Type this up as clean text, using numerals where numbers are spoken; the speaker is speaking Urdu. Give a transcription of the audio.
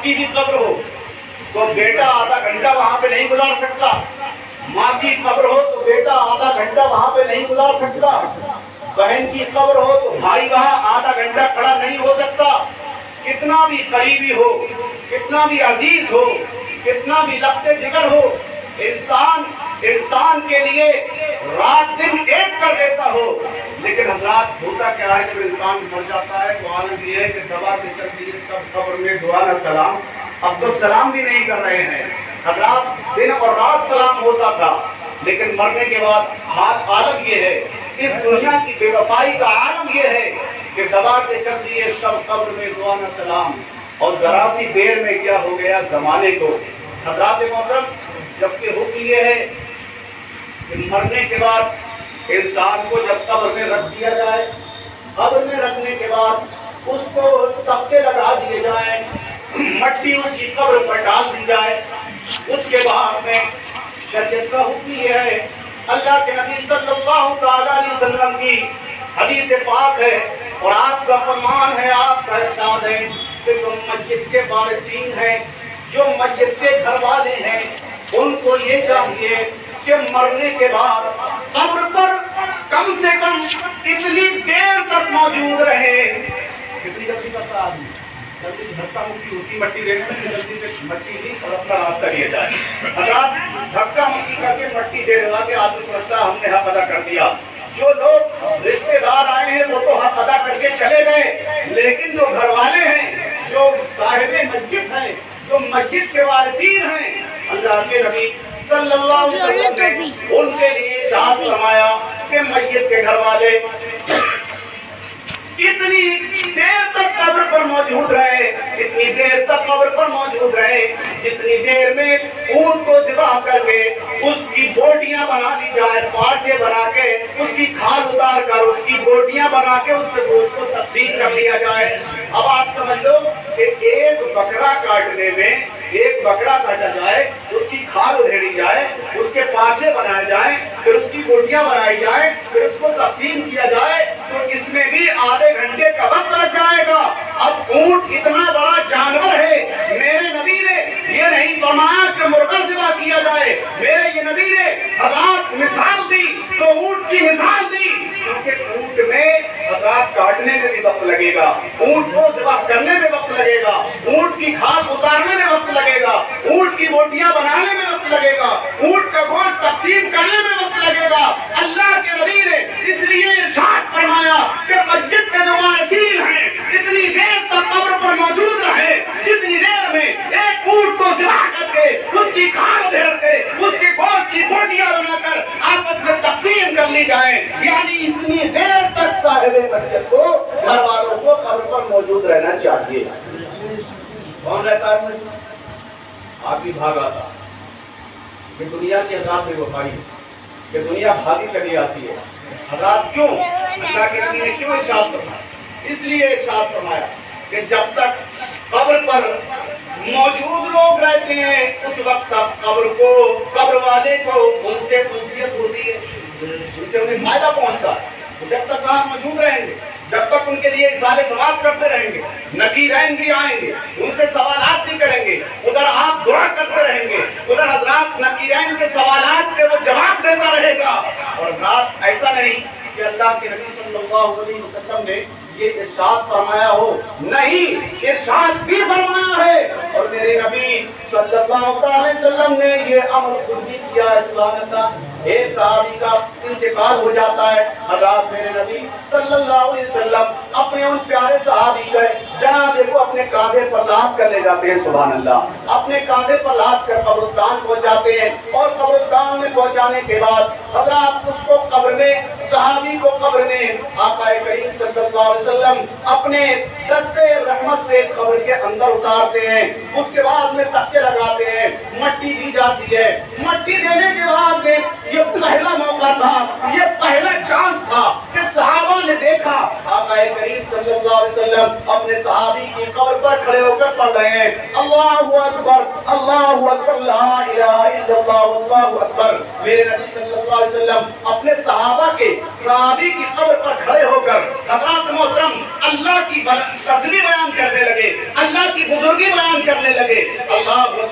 کی بھی قبر ہو تو بیٹا آدھا گھنٹہ وہاں پہ نہیں گزار سکتا، ماں کی قبر ہو تو بیٹا آدھا گھنٹہ وہاں پہ نہیں گزار سکتا، بہن کی قبر ہو تو بھائی وہاں آدھا گھنٹہ کھڑا نہیں ہو سکتا۔ کتنا بھی قریبی ہو، کتنا بھی عزیز ہو، کتنا بھی لگتے جگر ہو، انسان کے لیے رات دن ایک کر دیتا ہو، لیکن حضرات ہوتا کیا ہے جب انسان مر جاتا ہے تو عالم یہ ہے کہ دبا کے چل دیے سب قبر میں دعا نہ سلام، اب تو سلام بھی نہیں کر رہے ہیں۔ حضرات دن اور رات سلام ہوتا تھا، لیکن مرنے کے بعد حال عالم یہ ہے، اس دنیا کی بے وفائی کا عالم یہ ہے کہ دبا کے چل دیے سب قبر میں دعا نہ سلام، اور ذرا سی دیر میں کیا ہو گیا زمانے کو۔ حضرات محترم جبکہ حکم یہ ہے کہ مرنے کے بعد انسان کو جب قبر میں رکھ دیا جائے، قبر میں رکھنے کے بعد اس کو تختے لگا دیے جائیں، مٹی اس کی قبر پر ڈال دی جائے، اس کے بعد میں شریعت کا حکم یہ ہے، اللہ کے نبی صلی اللہ تعالیٰ علیہ وسلم کی حدیث پاک ہے اور آپ کا فرمان ہے، آپ کا ارشاد ہے کہ جو مسجد کے وارثین ہیں، جو مسجد کے گھر والے ہیں، ان کو یہ چاہیے کہ مرنے کے بعد قبر پر کم سے کم اتنی دیر تک موجود رہے۔ کتنی جلدی کرتا آدمی جلدی سے دھکا مکی ہوتی مٹی دینے میں، جلدی سے مٹی دی اور اپنا راستہ لیا جائے۔ اگر دھکا مکی کر کے مٹی دے دے کہ آدمی سمجھتا ہم نے حق ادا کر دیا۔ جو لوگ رشتے دار آئے ہیں وہ تو حق ادا کر کے چلے گئے، لیکن جو گھر والے ہیں، جو صاحب مسجد ہیں، جو مسجد کے وارثین ہیں، اللہ کے نبی صلی اللہ علیہ وسلم نے ان کے لیے ارشاد فرمایا کہ میت کے گھر والے اتنی دیر تک قبر پر موجود رہے، اتنی دیر تک قبر پر موجود رہے جتنی دیر میں اونٹ کو ذبح کر کے اس کی بوٹیاں بنا لی جائے، پارچے بنا کے اس کی کھال اتار کر اس کی بوٹیاں بنا کے اس کے گوشت کو تقسیم کر لیا جائے۔ اب آپ سمجھ لو کہ ایک بکرا کاٹنے میں، ایک بکرا کاٹا جائے، اس کی کھال ادھیڑی جائے، اس کے پارچے بنائے جائیں، پھر اس کی بوٹیاں بنائی جائیں، پھر اس کو تقسیم کیا جائے، تو اس میں بھی آدھے گھنٹے کا وقت لگ جائے گا۔ اب اونٹ اتنا بڑا جانور ہے، میرے نبی نے یہ نہیں فرمایا کہ مرغا ذبح کیا جائے، میرے یہ نبی نے حضرات مثال دی تو اونٹ کی مثال دی، کیونکہ اونٹ میں حضرات کاٹنے میں بھی وقت لگے گا، اونٹ کو ذبح کرنے میں وقت لگے گا، اونٹ کی کھال اتارنے میں وقت لگے گا، اونٹ کی بوٹیاں بنانے میں وقت لگے گا، اونٹ کا گوشت تقسیم کرنے میں وقت لگے گا۔ اللہ کے نبی نے اس لیے ارشاد فرمایا کہ مسجد کے جو وارثین ہیں اتنی دیر تک قبر پر موجود رہے جتنی دیر میں ایک اونٹ کو ذبح کر کے اس کی کھال ادھیڑ کے اس کے گوشت کی بوٹیاں بنا کر آپس میں تقسیم کر لی جائیں، یعنی اتنی دیر تک صاحب مسجد کو، گھر والوں کو قبر پر موجود رہنا چاہیے۔ کون رہتا ہے؟ آپ بھی بھاگا تھا۔ یہ دنیا کی حضرات بے وفائی ہے، یہ دنیا بھاگی چلی آتی ہے۔ حضرات کیوں؟ اللہ کے نبی نے کیوں ارشاد فرمایا؟ اس لیے ارشاد فرمایا کہ جب تک قبر پر موجود لوگ رہتے ہیں اس وقت تک قبر والے کو ان سے خصوصیت ہوتی ہے، ان سے انہیں فائدہ پہنچتا ہے۔ جب تک وہاں موجود رہیں گے، جب تک ان کے لیے اصالِ ثواب کرتے رہیں گے، نقیرین بھی آئیں گے، ان سے سوالات بھی کریں گے، ادھر آپ دعا کرتے رہیں گے، ادھر حضرات نقیرین کے سوالات کے وہ جواب دیتا رہے گا۔ اور حضرات ایسا نہیں کہ اللہ کے نبی صلی اللہ علیہ وسلم نے یہ ارشاد فرمایا ہو، نہیں، ارشاد بھی فرمایا ہے، اور میرے نبی صلی اللہ علیہ وسلم نے یہ امر خود بھی کیا ہے۔ سبحان اللہ۔ ایک صحابی کا انتقال ہو جاتا ہے، حضرات میرے نبی صلی اللہ علیہ وسلم اپنے ان پیارے صحابی کے جنازے کو اپنے کاندھے پر لاد کر لے جاتے ہیں، سبحان اللہ، اپنے کاندھے پر لاد کر قبرستان پہنچاتے ہیں، اور قبرستان میں پہنچانے کے بعد حضرات اس کو قبر میں، صحابی کو قبر میں آقا کریم صلی اللہ علیہ وسلم اپنے دستے رحمت سے قبر کے اندر اتارتے ہیں، اس کے بعد میں تکے لگاتے ہیں، مٹی دی جاتی ہے۔ مٹی دینے کے بعد میں یہ پہلا موقع تھا، یہ پہلا چانس تھا کہ صحابہ نے دیکھا آقا کریم صلی اللہ علیہ وسلم اپنے صحابی کی قبر پر کھڑے ہو کر پڑھ رہے ہیں، اللہ اکبر اللہ اکبر لا الہ الا اللہ اللہ اکبر۔ میرے نبی صلی اللہ علیہ وسلم اپنے صحابہ کے صحابی کی قبر پر کھڑے ہو کر حضرات محترم اللہ کی فضلی بیان کرنے لگے، اللہ کی بزرگی بیان کرنے لگے۔